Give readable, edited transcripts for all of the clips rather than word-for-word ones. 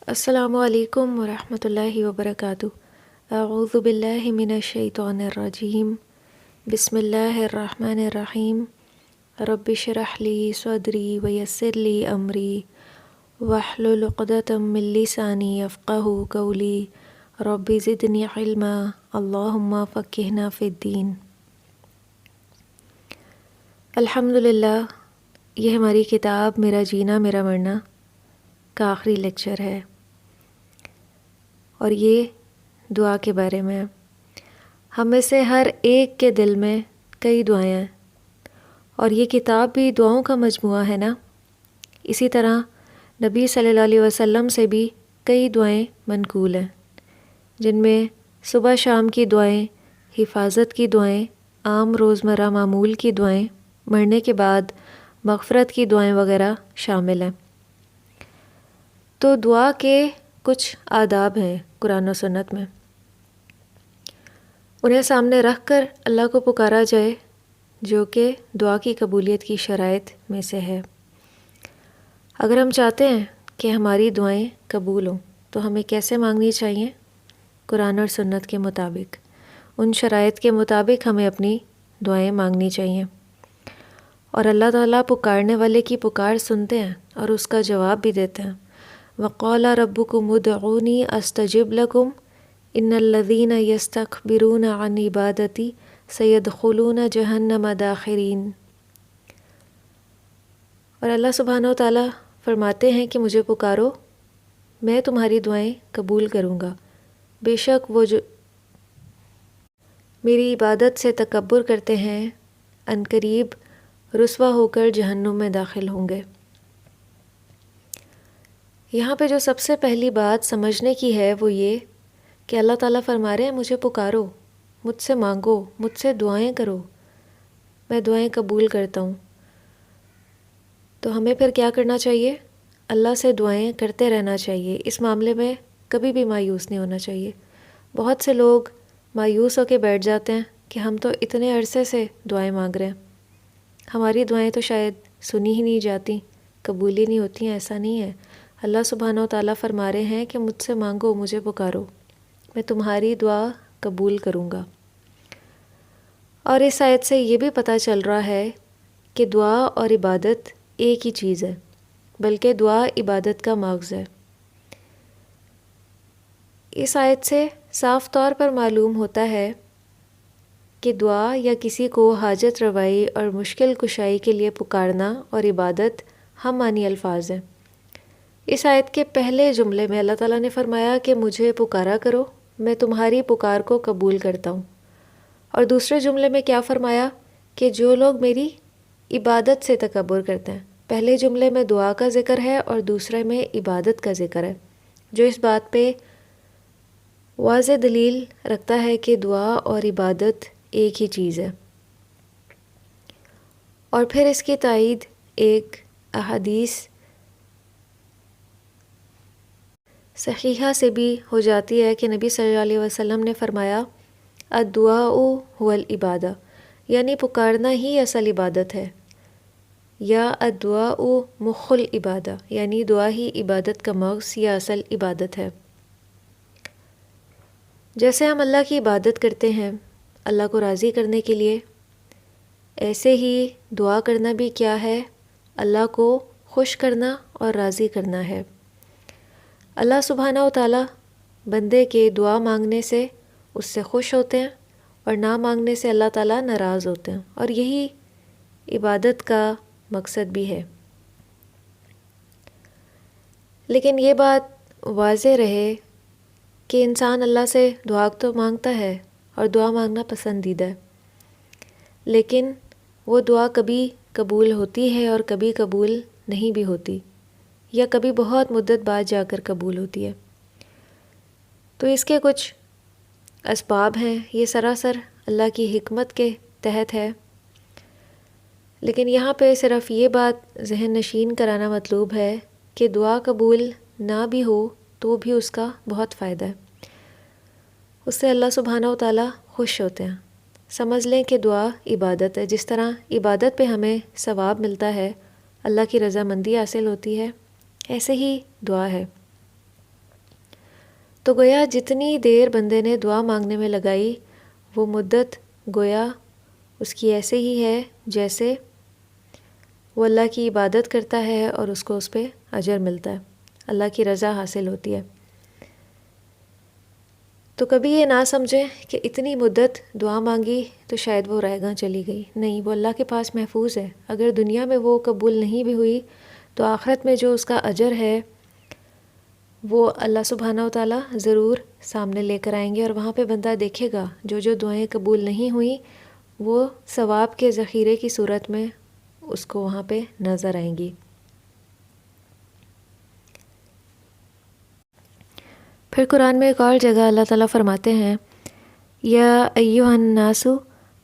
السلام علیکم ورحمۃ اللہ وبرکاتہ۔ اعوذ باللہ من الشیطان الرجیم، بسم اللہ الرحمن الرحیم۔ رب اشرح لی صدری ویسر لی امری واحلل عقدۃ من لسانی یفقہوا قولی رب زدنی علما اللہم فقہنا فی الدین۔ الحمدللہ، یہ ہماری کتاب میرا جینا میرا مرنا کا آخری لیکچر ہے، اور یہ دعا کے بارے میں۔ ہم میں سے ہر ایک کے دل میں کئی دعائیں ہیں، اور یہ کتاب بھی دعاؤں کا مجموعہ ہے نا۔ اسی طرح نبی صلی اللہ علیہ وسلم سے بھی کئی دعائیں منقول ہیں، جن میں صبح شام کی دعائیں، حفاظت کی دعائیں، عام روزمرہ معمول کی دعائیں، مرنے کے بعد مغفرت کی دعائیں وغیرہ شامل ہیں۔ تو دعا کے کچھ آداب ہیں قرآن و سنت میں، انہیں سامنے رکھ کر اللہ کو پکارا جائے، جو کہ دعا کی قبولیت کی شرائط میں سے ہے۔ اگر ہم چاہتے ہیں کہ ہماری دعائیں قبول ہوں تو ہمیں کیسے مانگنی چاہیے؟ قرآن اور سنت کے مطابق، ان شرائط کے مطابق ہمیں اپنی دعائیں مانگنی چاہیے، اور اللہ تعالیٰ پکارنے والے کی پکار سنتے ہیں اور اس کا جواب بھی دیتے ہیں۔ وَقَالَ رَبُّكُمُ ادْعُونِي أَسْتَجِبْ لَكُمْ إِنَّ الَّذِينَ يَسْتَكْبِرُونَ عَنْ عِبَادَتِي سَيَدْخُلُونَ جَهَنَّمَ دَاخِرِينَ۔ اور اللہ سبحانہ و تعالیٰ فرماتے ہیں کہ مجھے پکارو، میں تمہاری دعائیں قبول کروں گا۔ بے شک وہ جو میری عبادت سے تکبر کرتے ہیں عنقریب رسوا ہو کر جہنم میں داخل ہوں گے۔ یہاں پہ جو سب سے پہلی بات سمجھنے کی ہے وہ یہ کہ اللہ تعالیٰ فرما رہے ہیں مجھے پکارو، مجھ سے مانگو، مجھ سے دعائیں کرو، میں دعائیں قبول کرتا ہوں۔ تو ہمیں پھر کیا کرنا چاہیے؟ اللہ سے دعائیں کرتے رہنا چاہیے، اس معاملے میں کبھی بھی مایوس نہیں ہونا چاہیے۔ بہت سے لوگ مایوس ہو کے بیٹھ جاتے ہیں کہ ہم تو اتنے عرصے سے دعائیں مانگ رہے ہیں، ہماری دعائیں تو شاید سنی ہی نہیں جاتی، قبول ہی نہیں ہوتی ہیں۔ ایسا نہیں ہے۔ اللہ سبحانہ و تعالیٰ فرما رہے ہیں کہ مجھ سے مانگو، مجھے پکارو، میں تمہاری دعا قبول کروں گا۔ اور اس آیت سے یہ بھی پتہ چل رہا ہے کہ دعا اور عبادت ایک ہی چیز ہے، بلکہ دعا عبادت کا مغز ہے۔ اس آیت سے صاف طور پر معلوم ہوتا ہے کہ دعا یا کسی کو حاجت روائی اور مشکل کشائی کے لیے پکارنا اور عبادت ہم معنی الفاظ ہیں۔ اس آیت کے پہلے جملے میں اللہ تعالیٰ نے فرمایا کہ مجھے پکارا کرو، میں تمہاری پکار کو قبول کرتا ہوں، اور دوسرے جملے میں کیا فرمایا کہ جو لوگ میری عبادت سے تکبر کرتے ہیں۔ پہلے جملے میں دعا کا ذکر ہے اور دوسرے میں عبادت کا ذکر ہے، جو اس بات پہ واضح دلیل رکھتا ہے کہ دعا اور عبادت ایک ہی چیز ہے۔ اور پھر اس کی تائید ایک احادیث صحیحہ سے بھی ہو جاتی ہے کہ نبی صلی اللہ علیہ وسلم نے فرمایا الدعاء هو العبادہ، یعنی پکارنا ہی اصل عبادت ہے، یا الدعاء مخ العبادہ، یعنی دعا ہی عبادت کا مغز یا اصل عبادت ہے۔ جیسے ہم اللہ کی عبادت کرتے ہیں اللہ کو راضی کرنے کے لیے، ایسے ہی دعا کرنا بھی کیا ہے؟ اللہ کو خوش کرنا اور راضی کرنا ہے۔ اللہ سبحانہ و تعالیٰ بندے کے دعا مانگنے سے اس سے خوش ہوتے ہیں، اور نہ مانگنے سے اللہ تعالیٰ ناراض ہوتے ہیں، اور یہی عبادت کا مقصد بھی ہے۔ لیکن یہ بات واضح رہے کہ انسان اللہ سے دعا تو مانگتا ہے اور دعا مانگنا پسندیدہ ہے، لیکن وہ دعا کبھی قبول ہوتی ہے اور کبھی قبول نہیں بھی ہوتی، یا کبھی بہت مدت بعد جا کر قبول ہوتی ہے۔ تو اس کے کچھ اسباب ہیں، یہ سراسر اللہ کی حکمت کے تحت ہے، لیکن یہاں پہ صرف یہ بات ذہن نشین کرانا مطلوب ہے کہ دعا قبول نہ بھی ہو تو بھی اس کا بہت فائدہ ہے، اس سے اللہ سبحانہ و تعالیٰ خوش ہوتے ہیں۔ سمجھ لیں کہ دعا عبادت ہے، جس طرح عبادت پہ ہمیں ثواب ملتا ہے، اللہ کی رضامندی حاصل ہوتی ہے، ایسے ہی دعا ہے۔ تو گویا جتنی دیر بندے نے دعا مانگنے میں لگائی وہ مدت گویا اس کی ایسے ہی ہے جیسے وہ اللہ کی عبادت کرتا ہے اور اس کو اس پہ اجر ملتا ہے، اللہ کی رضا حاصل ہوتی ہے۔ تو کبھی یہ نہ سمجھیں کہ اتنی مدت دعا مانگی تو شاید وہ رہ گاں چلی گئی، نہیں، وہ اللہ کے پاس محفوظ ہے۔ اگر دنیا میں وہ قبول نہیں بھی ہوئی تو آخرت میں جو اس کا اجر ہے وہ اللہ سبحانہ و تعالیٰ ضرور سامنے لے کر آئیں گے، اور وہاں پہ بندہ دیکھے گا جو دعائیں قبول نہیں ہوئیں وہ ثواب کے ذخیرے کی صورت میں اس کو وہاں پہ نظر آئیں گی۔ پھر قرآن میں ایک اور جگہ اللہ تعالیٰ فرماتے ہیں، یا ایھا الناس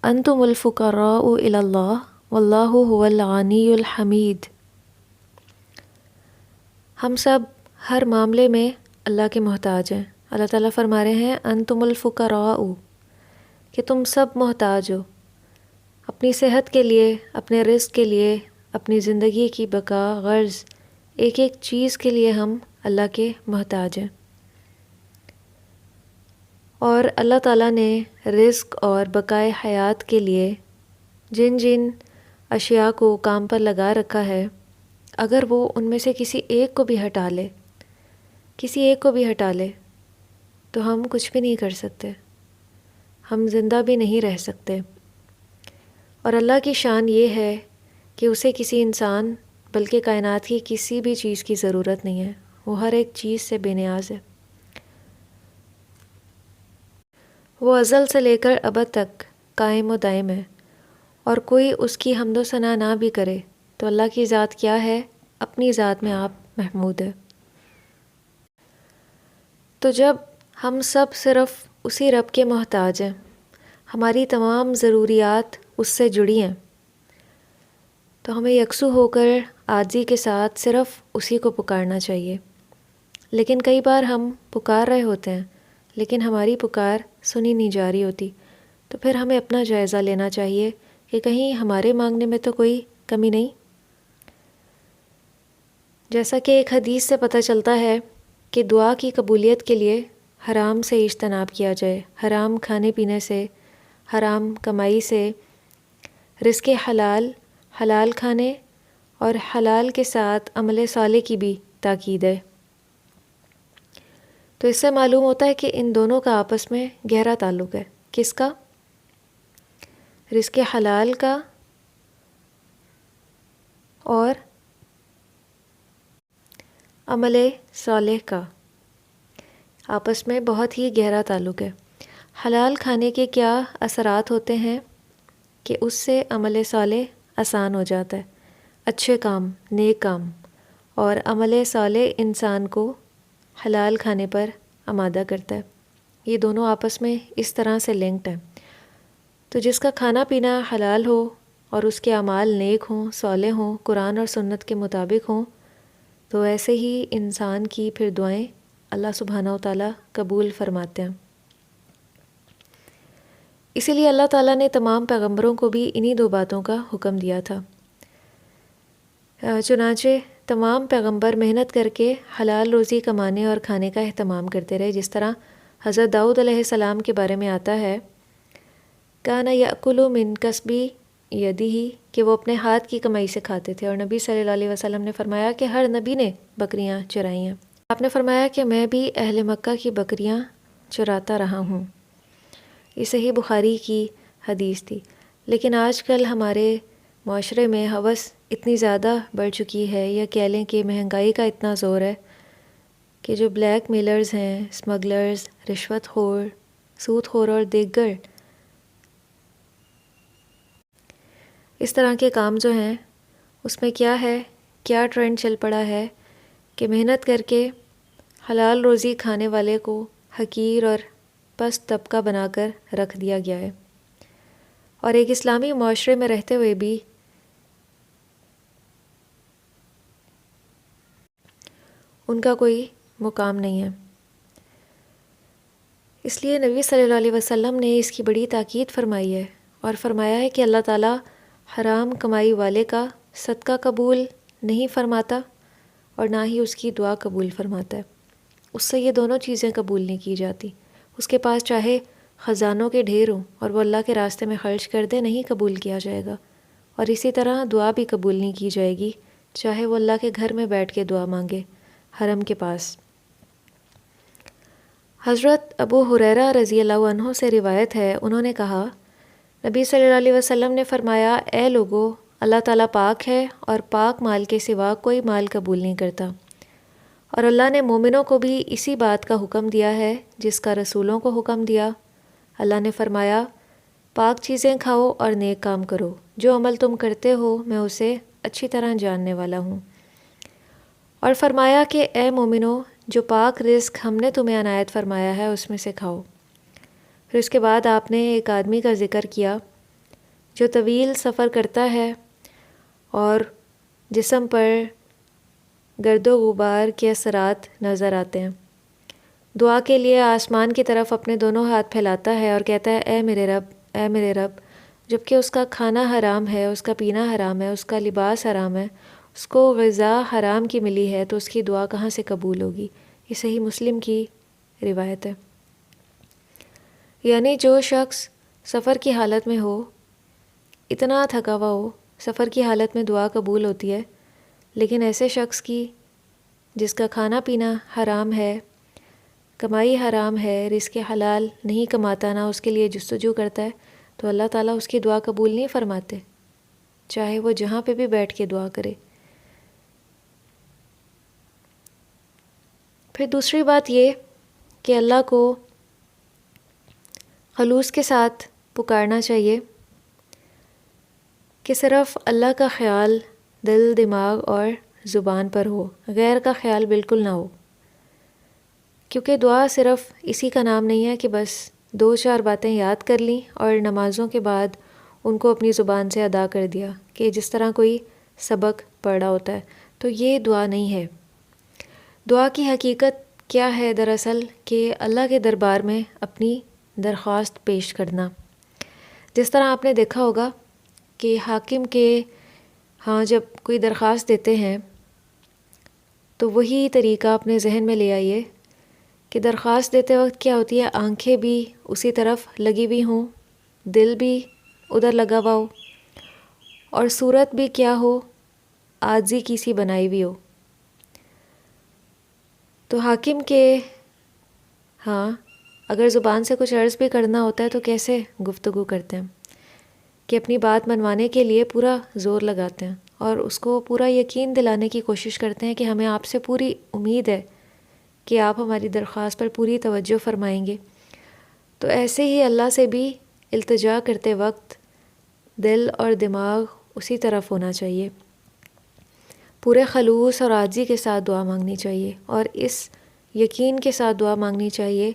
انتم الفقراء الی اللہ واللہ هو الغنی الحمید۔ ہم سب ہر معاملے میں اللہ کے محتاج ہیں۔ اللہ تعالیٰ فرما رہے ہیں انتم الفقراء، کہ تم سب محتاج ہو، اپنی صحت کے لیے، اپنے رزق کے لیے، اپنی زندگی کی بقا، غرض، ایک ایک چیز کے لیے ہم اللہ کے محتاج ہیں۔ اور اللہ تعالیٰ نے رزق اور بقائے حیات کے لیے جن جن اشیاء کو کام پر لگا رکھا ہے، اگر وہ ان میں سے کسی ایک کو بھی ہٹا لے، تو ہم کچھ بھی نہیں کر سکتے، ہم زندہ بھی نہیں رہ سکتے۔ اور اللہ کی شان یہ ہے کہ اسے کسی انسان بلکہ کائنات کی کسی بھی چیز کی ضرورت نہیں ہے، وہ ہر ایک چیز سے بے نیاز ہے۔ وہ ازل سے لے کر ابد تک قائم و دائم ہے، اور کوئی اس کی حمد و ثنا نہ بھی کرے تو اللہ کی ذات کیا ہے؟ اپنی ذات میں آپ محمود ہے۔ تو جب ہم سب صرف اسی رب کے محتاج ہیں، ہماری تمام ضروریات اس سے جڑی ہیں، تو ہمیں یکسو ہو کر عاجزی کے ساتھ صرف اسی کو پکارنا چاہیے۔ لیکن کئی بار ہم پکار رہے ہوتے ہیں لیکن ہماری پکار سنی نہیں جا رہی ہوتی، تو پھر ہمیں اپنا جائزہ لینا چاہیے کہ کہیں ہمارے مانگنے میں تو کوئی کمی نہیں۔ جیسا کہ ایک حدیث سے پتہ چلتا ہے کہ دعا کی قبولیت کے لیے حرام سے اجتناب کیا جائے، حرام کھانے پینے سے، حرام کمائی سے، رزق حلال، حلال کھانے اور حلال کے ساتھ عمل صالح کی بھی تاکید ہے۔ تو اس سے معلوم ہوتا ہے کہ ان دونوں کا آپس میں گہرا تعلق ہے۔ کس کا؟ رزق حلال کا اور عمل صالح کا آپس میں بہت ہی گہرا تعلق ہے۔ حلال کھانے کے کیا اثرات ہوتے ہیں کہ اس سے عمل صالح آسان ہو جاتا ہے، اچھے کام، نیک کام، اور عمل صالح انسان کو حلال کھانے پر آمادہ کرتا ہے۔ یہ دونوں آپس میں اس طرح سے لنکڈ ہیں۔ تو جس کا کھانا پینا حلال ہو اور اس کے اعمال نیک ہوں، صالح ہوں، قرآن اور سنت کے مطابق ہوں، تو ایسے ہی انسان کی پھر دعائیں اللہ سبحانہ و تعالیٰ قبول فرماتے ہیں۔ اسی لیے اللہ تعالیٰ نے تمام پیغمبروں کو بھی انہی دو باتوں کا حکم دیا تھا۔ چنانچہ تمام پیغمبر محنت کر کے حلال روزی کمانے اور کھانے کا اہتمام کرتے رہے، جس طرح حضرت داؤد علیہ السلام کے بارے میں آتا ہے، کانا یأکل من کسب یدہ، کہ وہ اپنے ہاتھ کی کمائی سے کھاتے تھے۔ اور نبی صلی اللہ علیہ وسلم نے فرمایا کہ ہر نبی نے بکریاں چرائی ہیں۔ آپ نے فرمایا کہ میں بھی اہل مکہ کی بکریاں چراتا رہا ہوں۔ یہ صحیح بخاری کی حدیث تھی۔ لیکن آج کل ہمارے معاشرے میں ہوس اتنی زیادہ بڑھ چکی ہے، یا کہہ لیں کہ مہنگائی کا اتنا زور ہے کہ جو بلیک میلرز ہیں، اسمگلرز، رشوت خور، سود خور اور دیگر اس طرح کے کام جو ہیں، اس میں کیا ہے، کیا ٹرینڈ چل پڑا ہے کہ محنت کر کے حلال روزی کھانے والے کو حقیر اور پست طبقہ بنا کر رکھ دیا گیا ہے، اور ایک اسلامی معاشرے میں رہتے ہوئے بھی ان کا کوئی مقام نہیں ہے۔ اس لیے نبی صلی اللہ علیہ وسلم نے اس کی بڑی تاکید فرمائی ہے، اور فرمایا ہے کہ اللہ تعالیٰ حرام کمائی والے کا صدقہ قبول نہیں فرماتا اور نہ ہی اس کی دعا قبول فرماتا ہے۔ اس سے یہ دونوں چیزیں قبول نہیں کی جاتی۔ اس کے پاس چاہے خزانوں کے ڈھیر ہوں اور وہ اللہ کے راستے میں خرچ کر دے، نہیں قبول کیا جائے گا۔ اور اسی طرح دعا بھی قبول نہیں کی جائے گی، چاہے وہ اللہ کے گھر میں بیٹھ کے دعا مانگے حرم کے پاس۔ حضرت ابو ہریرہ رضی اللہ عنہ سے روایت ہے، انہوں نے کہا نبی صلی اللہ علیہ وسلم نے فرمایا، اے لوگو، اللہ تعالیٰ پاک ہے اور پاک مال کے سوا کوئی مال قبول نہیں کرتا، اور اللہ نے مومنوں کو بھی اسی بات کا حکم دیا ہے جس کا رسولوں کو حکم دیا۔ اللہ نے فرمایا، پاک چیزیں کھاؤ اور نیک کام کرو، جو عمل تم کرتے ہو میں اسے اچھی طرح جاننے والا ہوں۔ اور فرمایا کہ اے مومنو، جو پاک رزق ہم نے تمہیں عنایت فرمایا ہے اس میں سے کھاؤ۔ پھر اس کے بعد آپ نے ایک آدمی کا ذکر کیا جو طویل سفر کرتا ہے اور جسم پر گرد و غبار کے اثرات نظر آتے ہیں، دعا کے لیے آسمان کی طرف اپنے دونوں ہاتھ پھیلاتا ہے اور کہتا ہے، اے میرے رب، اے میرے رب، جبکہ اس کا کھانا حرام ہے، اس کا پینا حرام ہے، اس کا لباس حرام ہے، اس کو غذا حرام کی ملی ہے، تو اس کی دعا کہاں سے قبول ہوگی؟ یہ صحیح مسلم کی روایت ہے۔ یعنی جو شخص سفر کی حالت میں ہو، اتنا تھکا ہوا ہو، سفر کی حالت میں دعا قبول ہوتی ہے، لیکن ایسے شخص کی جس کا کھانا پینا حرام ہے، کمائی حرام ہے، رزق حلال نہیں کماتا، نہ اس کے لیے جستجو کرتا ہے، تو اللہ تعالیٰ اس کی دعا قبول نہیں فرماتے، چاہے وہ جہاں پہ بھی بیٹھ کے دعا کرے۔ پھر دوسری بات یہ کہ اللہ کو خلوص کے ساتھ پکارنا چاہیے کہ صرف اللہ کا خیال دل، دماغ اور زبان پر ہو، غیر کا خیال بالکل نہ ہو، کیونکہ دعا صرف اسی کا نام نہیں ہے کہ بس 2-4 باتیں یاد کر لیں اور نمازوں کے بعد ان کو اپنی زبان سے ادا کر دیا، کہ جس طرح کوئی سبق پڑھا ہوتا ہے، تو یہ دعا نہیں ہے۔ دعا کی حقیقت کیا ہے دراصل؟ کہ اللہ کے دربار میں اپنی درخواست پیش کرنا۔ جس طرح آپ نے دیکھا ہوگا کہ حاکم کے ہاں جب کوئی درخواست دیتے ہیں تو وہی طریقہ اپنے ذہن میں لے آئیے کہ درخواست دیتے وقت کیا ہوتی ہے، آنکھیں بھی اسی طرف لگی ہوئی ہوں، دل بھی ادھر لگا ہوا ہو، اور صورت بھی کیا ہو، عاجزی کی سی بنائی ہوئی ہو۔ تو حاکم کے ہاں اگر زبان سے کچھ عرض بھی کرنا ہوتا ہے تو کیسے گفتگو کرتے ہیں کہ اپنی بات منوانے کے لیے پورا زور لگاتے ہیں اور اس کو پورا یقین دلانے کی کوشش کرتے ہیں کہ ہمیں آپ سے پوری امید ہے کہ آپ ہماری درخواست پر پوری توجہ فرمائیں گے۔ تو ایسے ہی اللہ سے بھی التجا کرتے وقت دل اور دماغ اسی طرف ہونا چاہیے، پورے خلوص اور عاجزی کے ساتھ دعا مانگنی چاہیے، اور اس یقین کے ساتھ دعا مانگنی چاہیے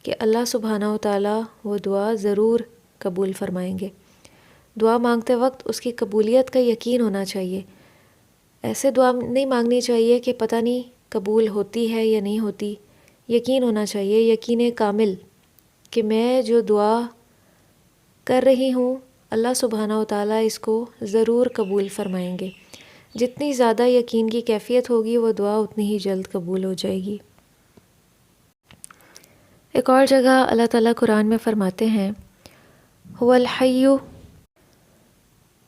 کہ اللہ سبحانہ و تعالیٰ وہ دعا ضرور قبول فرمائیں گے۔ دعا مانگتے وقت اس کی قبولیت کا یقین ہونا چاہیے۔ ایسے دعا نہیں مانگنی چاہیے کہ پتہ نہیں قبول ہوتی ہے یا نہیں ہوتی، یقین ہونا چاہیے، یقین کامل کہ میں جو دعا کر رہی ہوں اللہ سبحانہ و تعالیٰ اس کو ضرور قبول فرمائیں گے۔ جتنی زیادہ یقین کی کیفیت ہوگی وہ دعا اتنی ہی جلد قبول ہو جائے گی۔ ایک اور جگہ اللہ تعالیٰ قرآن میں فرماتے ہیں، هو الحی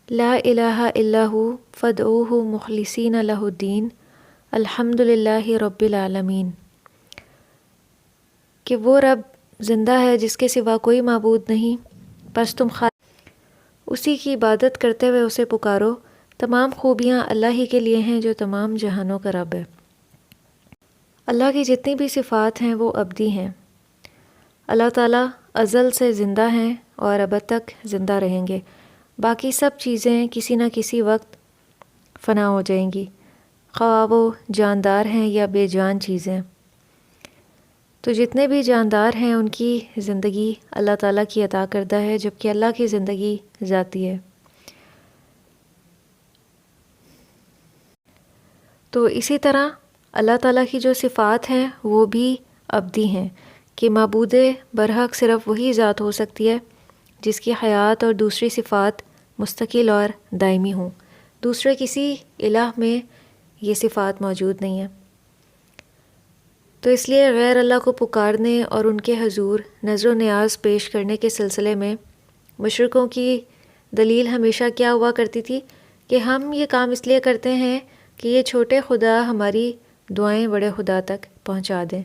لا الہ الا ہو فادعوہ مخلصین لہ الدین الحمد للہ رب العالمین، کہ وہ رب زندہ ہے جس کے سوا کوئی معبود نہیں، بس تم اسی کی عبادت کرتے ہوئے اسے پکارو، تمام خوبیاں اللہ ہی کے لیے ہیں جو تمام جہانوں کا رب ہے۔ اللہ کی جتنی بھی صفات ہیں وہ ابدی ہیں، اللہ تعالیٰ ازل سے زندہ ہیں اور ابد تک زندہ رہیں گے، باقی سب چیزیں کسی نہ کسی وقت فنا ہو جائیں گی، خواہ وہ جاندار ہیں یا بے جان چیزیں۔ تو جتنے بھی جاندار ہیں ان کی زندگی اللہ تعالیٰ کی عطا کردہ ہے، جبکہ اللہ کی زندگی ذاتی ہے۔ تو اسی طرح اللہ تعالیٰ کی جو صفات ہیں وہ بھی ابدی ہیں، کہ معبود برحق صرف وہی ذات ہو سکتی ہے جس کی حیات اور دوسری صفات مستقل اور دائمی ہوں، دوسرے کسی الہ میں یہ صفات موجود نہیں ہیں۔ تو اس لیے غیر اللہ کو پکارنے اور ان کے حضور نذر و نیاز پیش کرنے کے سلسلے میں مشرکوں کی دلیل ہمیشہ کیا ہوا کرتی تھی کہ ہم یہ کام اس لیے کرتے ہیں کہ یہ چھوٹے خدا ہماری دعائیں بڑے خدا تک پہنچا دیں،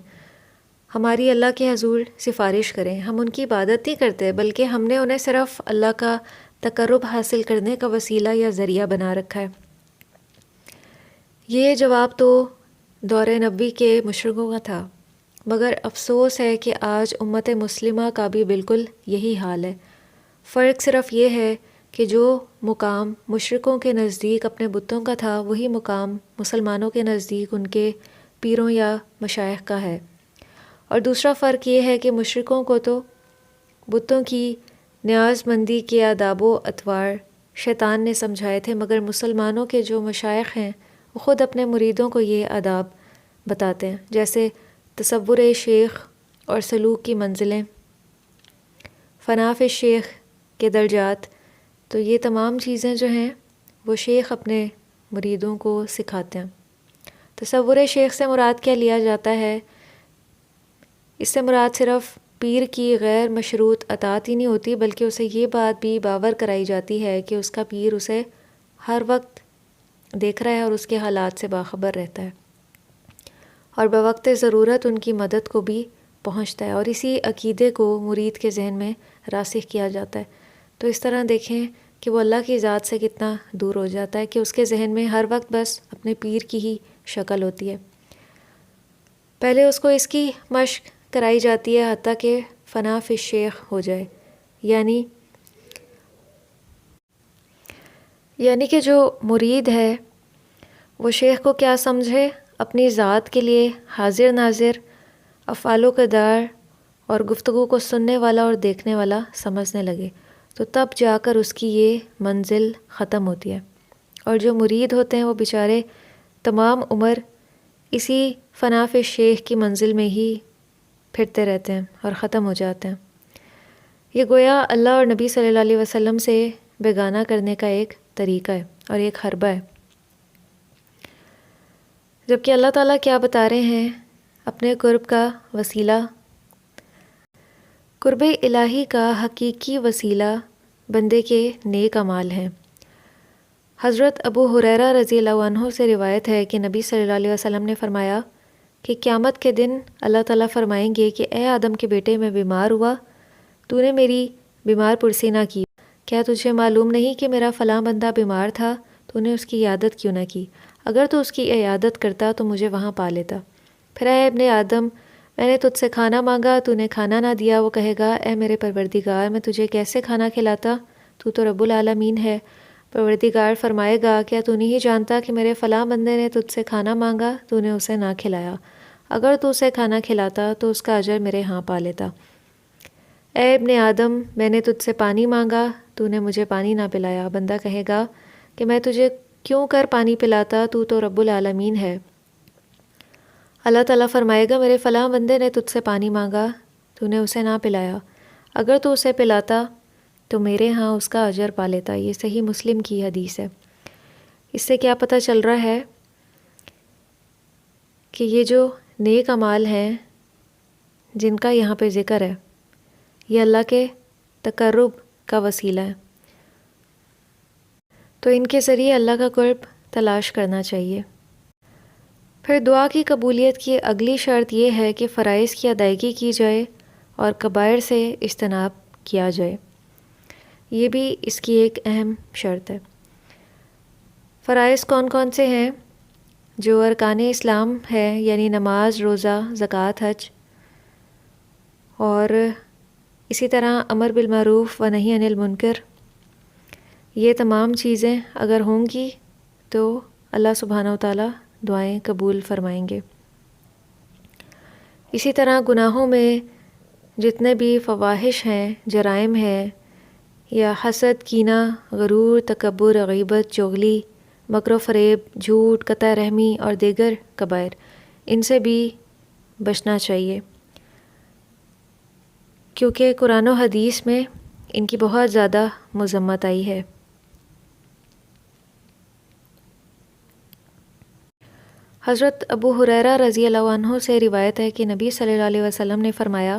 ہماری اللہ کے حضور سفارش کریں۔ ہم ان کی عبادت نہیں کرتے، بلکہ ہم نے انہیں صرف اللہ کا تقرب حاصل کرنے کا وسیلہ یا ذریعہ بنا رکھا ہے۔ یہ جواب تو دور نبوی کے مشرکوں کا تھا، مگر افسوس ہے کہ آج امت مسلمہ کا بھی بالکل یہی حال ہے۔ فرق صرف یہ ہے کہ جو مقام مشرکوں کے نزدیک اپنے بتوں کا تھا، وہی مقام مسلمانوں کے نزدیک ان کے پیروں یا مشائخ کا ہے۔ اور دوسرا فرق یہ ہے کہ مشرکوں کو تو بتوں کی نیاز مندی کے آداب و اطوار شیطان نے سمجھائے تھے، مگر مسلمانوں کے جو مشائخ ہیں وہ خود اپنے مریدوں کو یہ آداب بتاتے ہیں، جیسے تصور شیخ اور سلوک کی منزلیں، فناف شیخ کے درجات۔ تو یہ تمام چیزیں جو ہیں وہ شیخ اپنے مریدوں کو سکھاتے ہیں۔ تصور شیخ سے مراد کیا لیا جاتا ہے؟ اس سے مراد صرف پیر کی غیر مشروط اطاعت ہی نہیں ہوتی، بلکہ اسے یہ بات بھی باور کرائی جاتی ہے کہ اس کا پیر اسے ہر وقت دیکھ رہا ہے اور اس کے حالات سے باخبر رہتا ہے، اور بوقت ضرورت ان کی مدد کو بھی پہنچتا ہے، اور اسی عقیدے کو مرید کے ذہن میں راسخ کیا جاتا ہے۔ تو اس طرح دیکھیں کہ وہ اللہ کی ذات سے کتنا دور ہو جاتا ہے کہ اس کے ذہن میں ہر وقت بس اپنے پیر کی ہی شکل ہوتی ہے۔ پہلے اس کو اس کی مشق کرائی جاتی ہے حتیٰ کہ فنا فی الشیخ ہو جائے، یعنی کہ جو مرید ہے وہ شیخ کو کیا سمجھے؟ اپنی ذات کے لیے حاضر ناظر، افعال و کردار اور گفتگو کو سننے والا اور دیکھنے والا سمجھنے لگے، تو تب جا کر اس کی یہ منزل ختم ہوتی ہے۔ اور جو مرید ہوتے ہیں وہ بیچارے تمام عمر اسی فنا فی الشیخ کی منزل میں ہی پھرتے رہتے ہیں اور ختم ہو جاتے ہیں۔ یہ گویا اللہ اور نبی صلی اللہ علیہ وسلم سے بیگانہ کرنے کا ایک طریقہ ہے اور ایک حربہ ہے، جبکہ اللہ تعالیٰ کیا بتا رہے ہیں؟ اپنے قرب کا وسیلہ، قرب الہی کا حقیقی وسیلہ بندے کے نیک اعمال ہیں۔ حضرت ابو ہریرہ رضی اللہ عنہ سے روایت ہے کہ نبی صلی اللہ علیہ وسلم نے فرمایا کہ قیامت کے دن اللہ تعالیٰ فرمائیں گے کہ اے آدم کے بیٹے، میں بیمار ہوا، تو نے میری بیمار پرسی نہ کی، کیا تجھے معلوم نہیں کہ میرا فلاں بندہ بیمار تھا، تو نے اس کی عیادت کیوں نہ کی؟ اگر تو اس کی عیادت کرتا تو مجھے وہاں پا لیتا۔ پھر اے ابن آدم، میں نے تجھ سے کھانا مانگا، تو نے کھانا نہ دیا۔ وہ کہے گا اے میرے پروردگار، میں تجھے کیسے کھانا کھلاتا، تو رب العالمین ہے۔ پروردگار فرمائے گا کیا تو نہیں جانتا کہ میرے فلاں بندے نے تجھ سے کھانا مانگا، تو نے اسے نہ کھلایا، اگر تو اسے کھانا کھلاتا تو اس کا اجر میرے ہاں پا لیتا۔ اے ابن آدم، میں نے تجھ سے پانی مانگا، تو نے مجھے پانی نہ پلایا۔ بندہ کہے گا کہ میں تجھے کیوں کر پانی پلاتا، تو رب العالمین ہے۔ اللہ تعالیٰ فرمائے گا میرے فلاں بندے نے تجھ سے پانی مانگا، تو نے اسے نہ پلایا، اگر تو اسے پلاتا تو میرے ہاں اس کا اجر پا لیتا۔ یہ صحیح مسلم کی حدیث ہے۔ اس سے کیا پتہ چل رہا ہے کہ یہ جو نیک اعمال ہیں جن کا یہاں پہ ذکر ہے، یہ اللہ کے تقرب کا وسیلہ ہے، تو ان کے ذریعے اللہ کا قرب تلاش کرنا چاہیے۔ پھر دعا کی قبولیت کی اگلی شرط یہ ہے کہ فرائض کی ادائیگی کی جائے اور کبائر سے اجتناب کیا جائے، یہ بھی اس کی ایک اہم شرط ہے۔ فرائض کون کون سے ہیں؟ جو ارکان اسلام ہے، یعنی نماز، روزہ، زکوٰۃ، حج، اور اسی طرح امر بالمعروف و نہی عن المنکر، یہ تمام چیزیں اگر ہوں گی تو اللہ سبحانہ و تعالیٰ دعائیں قبول فرمائیں گے۔ اسی طرح گناہوں میں جتنے بھی فواحش ہیں، جرائم ہیں، یا حسد، کینہ، غرور، تکبر، غیبت، چغلی، مکر و فریب، جھوٹ، قطع رحمی اور دیگر کبائر، ان سے بھی بچنا چاہیے، کیونکہ قرآن و حدیث میں ان کی بہت زیادہ مذمت آئی ہے۔ حضرت ابو ہریرہ رضی اللہ عنہ سے روایت ہے کہ نبی صلی اللہ علیہ وسلم نے فرمایا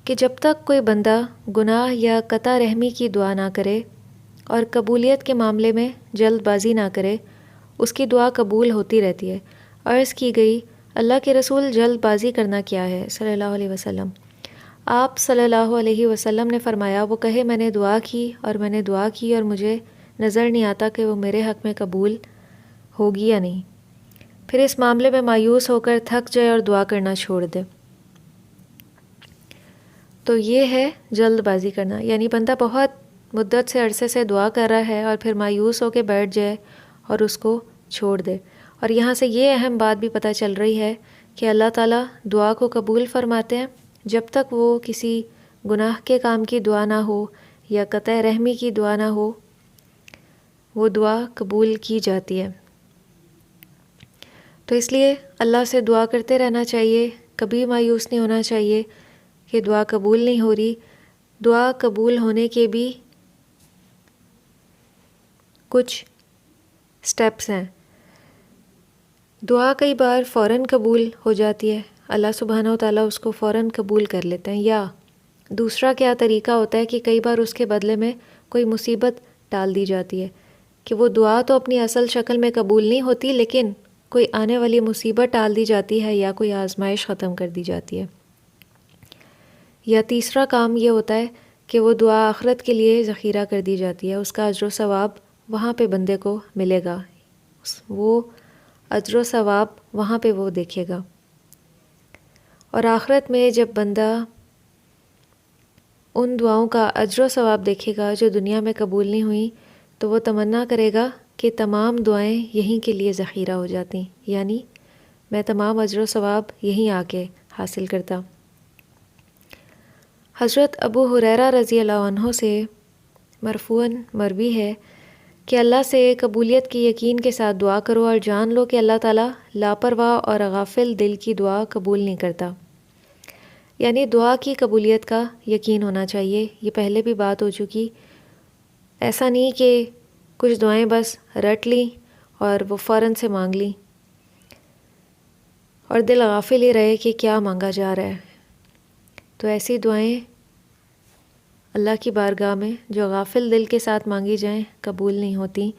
کہ جب تک کوئی بندہ گناہ یا قطع رحمی کی دعا نہ کرے اور قبولیت کے معاملے میں جلد بازی نہ کرے، اس کی دعا قبول ہوتی رہتی ہے۔ عرض کی گئی، اللہ کے رسول جلد بازی کرنا کیا ہے صلی اللہ علیہ وسلم؟ آپ صلی اللہ علیہ وسلم نے فرمایا، وہ کہے میں نے دعا کی اور میں نے دعا کی اور مجھے نظر نہیں آتا کہ وہ میرے حق میں قبول ہوگی یا نہیں، پھر اس معاملے میں مایوس ہو کر تھک جائے اور دعا کرنا چھوڑ دے۔ تو یہ ہے جلد بازی کرنا، یعنی بندہ بہت مدت سے عرصے سے دعا کر رہا ہے اور پھر مایوس ہو کے بیٹھ جائے اور اس کو چھوڑ دے۔ اور یہاں سے یہ اہم بات بھی پتہ چل رہی ہے کہ اللہ تعالیٰ دعا کو قبول فرماتے ہیں جب تک وہ کسی گناہ کے کام کی دعا نہ ہو یا قطع رحمی کی دعا نہ ہو، وہ دعا قبول کی جاتی ہے۔ تو اس لیے اللہ سے دعا کرتے رہنا چاہیے، کبھی مایوس نہیں ہونا چاہیے کہ دعا قبول نہیں ہو رہی۔ دعا قبول ہونے کے بھی کچھ سٹیپس ہیں۔ دعا کئی بار فوراً قبول ہو جاتی ہے، اللہ سبحانہ و تعالیٰ اس کو فوراً قبول کر لیتے ہیں، یا دوسرا کیا طریقہ ہوتا ہے کہ کئی بار اس کے بدلے میں کوئی مصیبت ڈال دی جاتی ہے کہ وہ دعا تو اپنی اصل شکل میں قبول نہیں ہوتی، لیکن کوئی آنے والی مصیبت ٹال دی جاتی ہے یا کوئی آزمائش ختم کر دی جاتی ہے۔ یا تیسرا کام یہ ہوتا ہے کہ وہ دعا آخرت کے لیے ذخیرہ کر دی جاتی ہے، اس کا اجر و ثواب وہاں پہ بندے کو ملے گا، وہ اجر و ثواب وہاں پہ وہ دیکھے گا۔ اور آخرت میں جب بندہ ان دعاؤں کا اجر و ثواب دیکھے گا جو دنیا میں قبول نہیں ہوئیں، تو وہ تمنا کرے گا کہ تمام دعائیں یہیں کے لیے ذخیرہ ہو جاتی، یعنی میں تمام اجر و ثواب یہیں آ کے حاصل کرتا۔ حضرت ابو ہریرہ رضی اللہ عنہ سے مرفوعاً مروی ہے کہ اللہ سے قبولیت کی یقین کے ساتھ دعا کرو اور جان لو کہ اللہ تعالیٰ لاپرواہ اور غافل دل کی دعا قبول نہیں کرتا۔ یعنی دعا کی قبولیت کا یقین ہونا چاہیے، یہ پہلے بھی بات ہو چکی۔ ایسا نہیں کہ کچھ دعائیں بس رٹ لیں اور وہ فوراً سے مانگ لیں اور دل غافل ہی رہے کہ کیا مانگا جا رہا ہے۔ تو ایسی دعائیں اللہ کی بارگاہ میں جو غافل دل کے ساتھ مانگی جائیں قبول نہیں ہوتی۔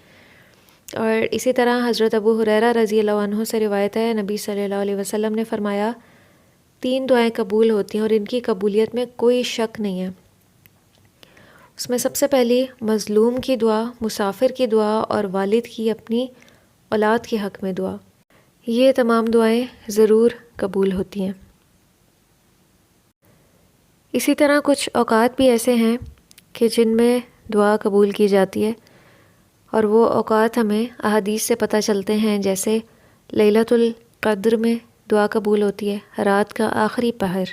اور اسی طرح حضرت ابو ہریرہ رضی اللہ عنہ سے روایت ہے، نبی صلی اللہ علیہ وسلم نے فرمایا 3 دعائیں قبول ہوتی ہیں اور ان کی قبولیت میں کوئی شک نہیں ہے۔ اس میں سب سے پہلی مظلوم کی دعا، مسافر کی دعا اور والد کی اپنی اولاد کے حق میں دعا، یہ تمام دعائیں ضرور قبول ہوتی ہیں۔ اسی طرح کچھ اوقات بھی ایسے ہیں کہ جن میں دعا قبول کی جاتی ہے، اور وہ اوقات ہمیں احادیث سے پتہ چلتے ہیں، جیسے لیلۃ القدر میں دعا قبول ہوتی ہے، رات کا آخری پہر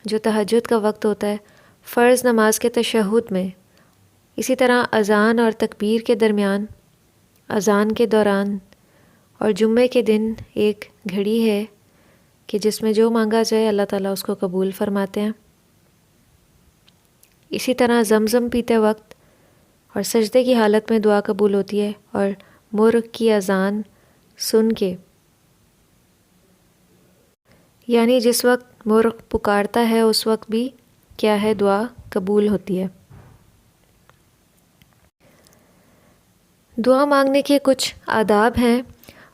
جو تہجد کا وقت ہوتا ہے، فرض نماز کے تشہد میں، اسی طرح اذان اور تکبیر کے درمیان، اذان کے دوران، اور جمعے کے دن ایک گھڑی ہے کہ جس میں جو مانگا جائے اللہ تعالیٰ اس کو قبول فرماتے ہیں۔ اسی طرح زمزم پیتے وقت اور سجدے کی حالت میں دعا قبول ہوتی ہے، اور مرغ کی اذان سن کے، یعنی جس وقت مرغ پکارتا ہے اس وقت بھی کیا ہے، دعا قبول ہوتی ہے۔ دعا مانگنے کے کچھ آداب ہیں۔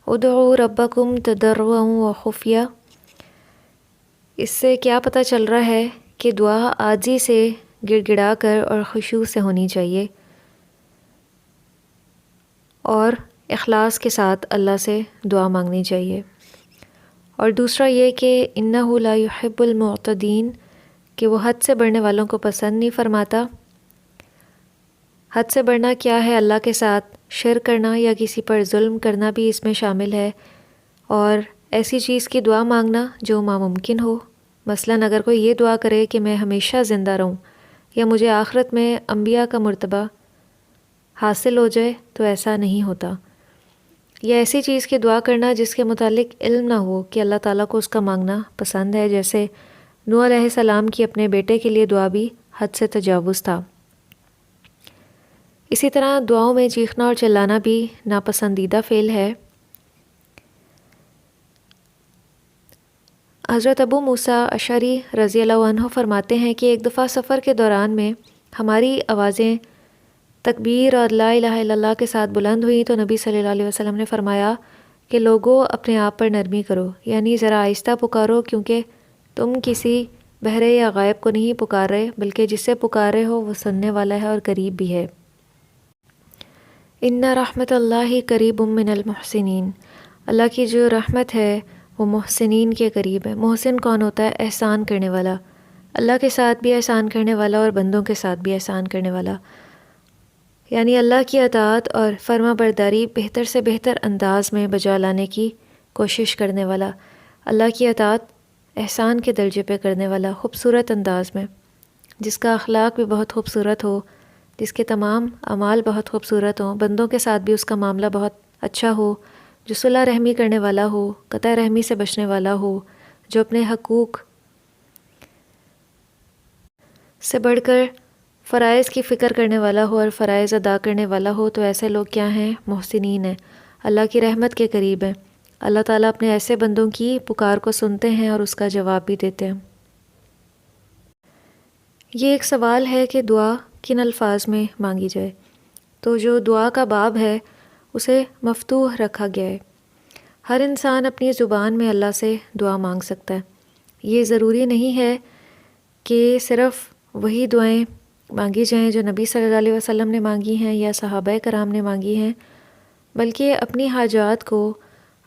ادعوا ربکم تضرعا وخفیہ، اس سے کیا پتہ چل رہا ہے کہ دعا عاجزی سے، گڑ گڑا کر اور خشوع سے ہونی چاہیے، اور اخلاص کے ساتھ اللہ سے دعا مانگنی چاہیے۔ اور دوسرا یہ کہ انہ لا یحب المعتدین، کہ وہ حد سے بڑھنے والوں کو پسند نہیں فرماتا۔ حد سے بڑھنا کیا ہے؟ اللہ کے ساتھ شرک کرنا یا کسی پر ظلم کرنا بھی اس میں شامل ہے، اور ایسی چیز کی دعا مانگنا جو ناممکن ہو۔ مثلاً اگر کوئی یہ دعا کرے کہ میں ہمیشہ زندہ رہوں یا مجھے آخرت میں انبیاء کا مرتبہ حاصل ہو جائے، تو ایسا نہیں ہوتا۔ یا ایسی چیز کی دعا کرنا جس کے متعلق علم نہ ہو کہ اللہ تعالیٰ کو اس کا مانگنا پسند ہے، جیسے نوح علیہ السلام کی اپنے بیٹے کے لیے دعا بھی حد سے تجاوز تھا۔ اسی طرح دعاؤں میں چیخنا اور چلانا بھی ناپسندیدہ فعل ہے۔ حضرت ابو موسیٰ اشعری رضی اللہ عنہ فرماتے ہیں کہ ایک دفعہ سفر کے دوران میں ہماری آوازیں تکبیر اور لا الہ الا اللہ کے ساتھ بلند ہوئیں تو نبی صلی اللہ علیہ وسلم نے فرمایا کہ لوگوں اپنے آپ پر نرمی کرو، یعنی ذرا آہستہ پکارو، کیونکہ تم کسی بہرے یا غائب کو نہیں پکار رہے بلکہ جسے پکار رہے ہو وہ سننے والا ہے اور قریب بھی ہے۔ ان رحمت اللہ قریب من المحسنین، اللہ کی جو رحمت ہے وہ محسنین کے قریب ہے۔ محسن کون ہوتا ہے؟ احسان کرنے والا، اللہ کے ساتھ بھی احسان کرنے والا اور بندوں کے ساتھ بھی احسان کرنے والا، یعنی اللہ کی اطاعت اور فرما برداری بہتر سے بہتر انداز میں بجا لانے کی کوشش کرنے والا، اللہ کی اطاعت احسان کے درجے پہ کرنے والا خوبصورت انداز میں، جس کا اخلاق بھی بہت خوبصورت ہو، جس کے تمام اعمال بہت خوبصورت ہوں، بندوں کے ساتھ بھی اس کا معاملہ بہت اچھا ہو، جو صلح رحمی کرنے والا ہو، قطع رحمی سے بچنے والا ہو، جو اپنے حقوق سے بڑھ کر فرائض کی فکر کرنے والا ہو اور فرائض ادا کرنے والا ہو، تو ایسے لوگ کیا ہیں؟ محسنین ہیں، اللہ کی رحمت کے قریب ہیں۔ اللہ تعالیٰ اپنے ایسے بندوں کی پکار کو سنتے ہیں اور اس کا جواب بھی دیتے ہیں۔ یہ ایک سوال ہے کہ دعا کن الفاظ میں مانگی جائے، تو جو دعا کا باب ہے اسے مفتوح رکھا گیا ہے۔ ہر انسان اپنی زبان میں اللہ سے دعا مانگ سکتا ہے۔ یہ ضروری نہیں ہے کہ صرف وہی دعائیں مانگی جائیں جو نبی صلی اللہ علیہ وسلم نے مانگی ہیں یا صحابہ کرام نے مانگی ہیں، بلکہ اپنی حاجات کو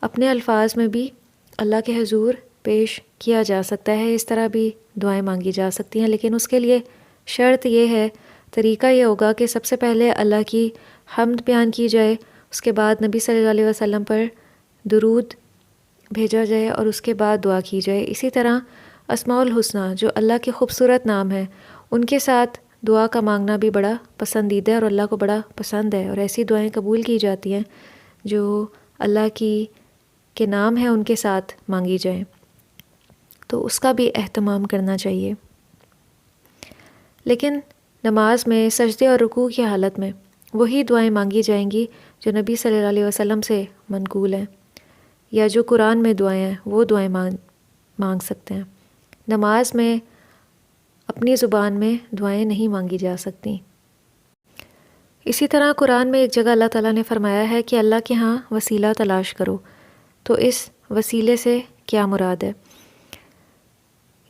اپنے الفاظ میں بھی اللہ کے حضور پیش کیا جا سکتا ہے۔ اس طرح بھی دعائیں مانگی جا سکتی ہیں، لیکن اس کے لیے شرط یہ ہے، طریقہ یہ ہوگا کہ سب سے پہلے اللہ کی حمد بیان کی جائے، اس کے بعد نبی صلی اللہ علیہ وسلم پر درود بھیجا جائے اور اس کے بعد دعا کی جائے۔ اسی طرح اسماء الحسنہ جو اللہ کے خوبصورت نام ہیں، ان کے ساتھ دعا کا مانگنا بھی بڑا پسندیدہ ہے اور اللہ کو بڑا پسند ہے، اور ایسی دعائیں قبول کی جاتی ہیں جو اللہ کے نام ہیں ان کے ساتھ مانگی جائیں، تو اس کا بھی اہتمام کرنا چاہیے۔ لیکن نماز میں سجدے اور رکوع کی حالت میں وہی دعائیں مانگی جائیں گی جو نبی صلی اللہ علیہ وسلم سے منقول ہیں، یا جو قرآن میں دعائیں ہیں وہ دعائیں مانگ سکتے ہیں۔ نماز میں اپنی زبان میں دعائیں نہیں مانگی جا سکتی۔ اسی طرح قرآن میں ایک جگہ اللہ تعالیٰ نے فرمایا ہے کہ اللہ کے ہاں وسیلہ تلاش کرو، تو اس وسیلے سے کیا مراد ہے؟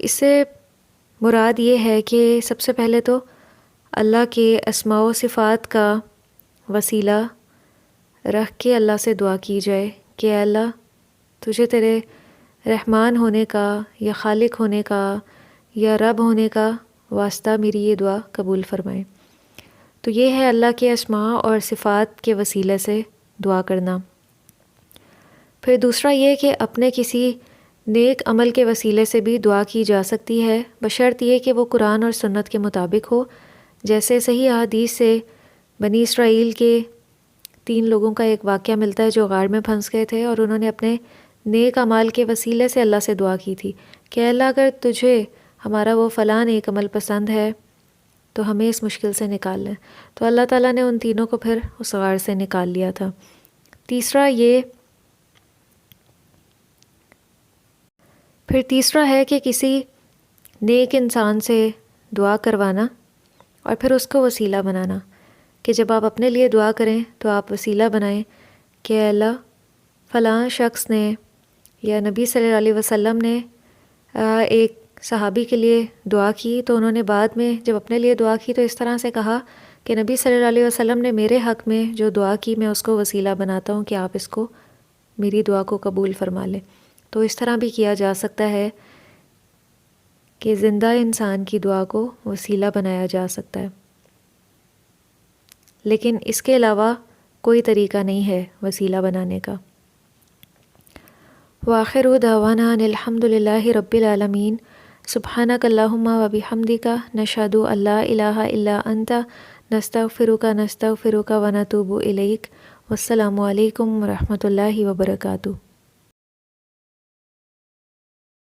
اس سے مراد یہ ہے کہ سب سے پہلے تو اللہ کے اسماء و صفات کا وسیلہ رکھ کے اللہ سے دعا کی جائے کہ اے اللہ تجھے تیرے رحمان ہونے کا یا خالق ہونے کا یا رب ہونے کا واسطہ میری یہ دعا قبول فرمائے۔ تو یہ ہے اللہ کے اسماء اور صفات کے وسیلے سے دعا کرنا۔ پھر دوسرا یہ کہ اپنے کسی نیک عمل کے وسیلے سے بھی دعا کی جا سکتی ہے، بشرط یہ کہ وہ قرآن اور سنت کے مطابق ہو۔ جیسے صحیح احادیث سے بنی اسرائیل کے 3 لوگوں کا ایک واقعہ ملتا ہے جو غار میں پھنس گئے تھے، اور انہوں نے اپنے نیک اعمال کے وسیلے سے اللہ سے دعا کی تھی کہ اے اللہ اگر تجھے ہمارا وہ فلاں نیک عمل پسند ہے تو ہمیں اس مشکل سے نکال لیں، تو اللہ تعالیٰ نے ان تینوں کو پھر اس غار سے نکال لیا تھا۔ تیسرا ہے کہ کسی نیک انسان سے دعا کروانا اور پھر اس کو وسیلہ بنانا، کہ جب آپ اپنے لیے دعا کریں تو آپ وسیلہ بنائیں کہ اے اللہ فلاں شخص نے یا نبی صلی اللہ علیہ وسلم نے ایک صحابی کے لیے دعا کی، تو انہوں نے بعد میں جب اپنے لیے دعا کی تو اس طرح سے کہا کہ نبی صلی اللہ علیہ وسلم نے میرے حق میں جو دعا کی میں اس کو وسیلہ بناتا ہوں کہ آپ اس کو میری دعا کو قبول فرما لیں۔ تو اس طرح بھی کیا جا سکتا ہے کہ زندہ انسان کی دعا کو وسیلہ بنایا جا سکتا ہے، لیکن اس کے علاوہ کوئی طریقہ نہیں ہے وسیلہ بنانے کا۔ وآخر دعوانا ان الحمد للہ رب العالمین، سبحانک اللہم و بحمدک، نشہد ان لا الہ الا انت، نستغفرک و نتوب الیک۔ والسلام علیکم ورحمۃ اللہ وبرکاتہ۔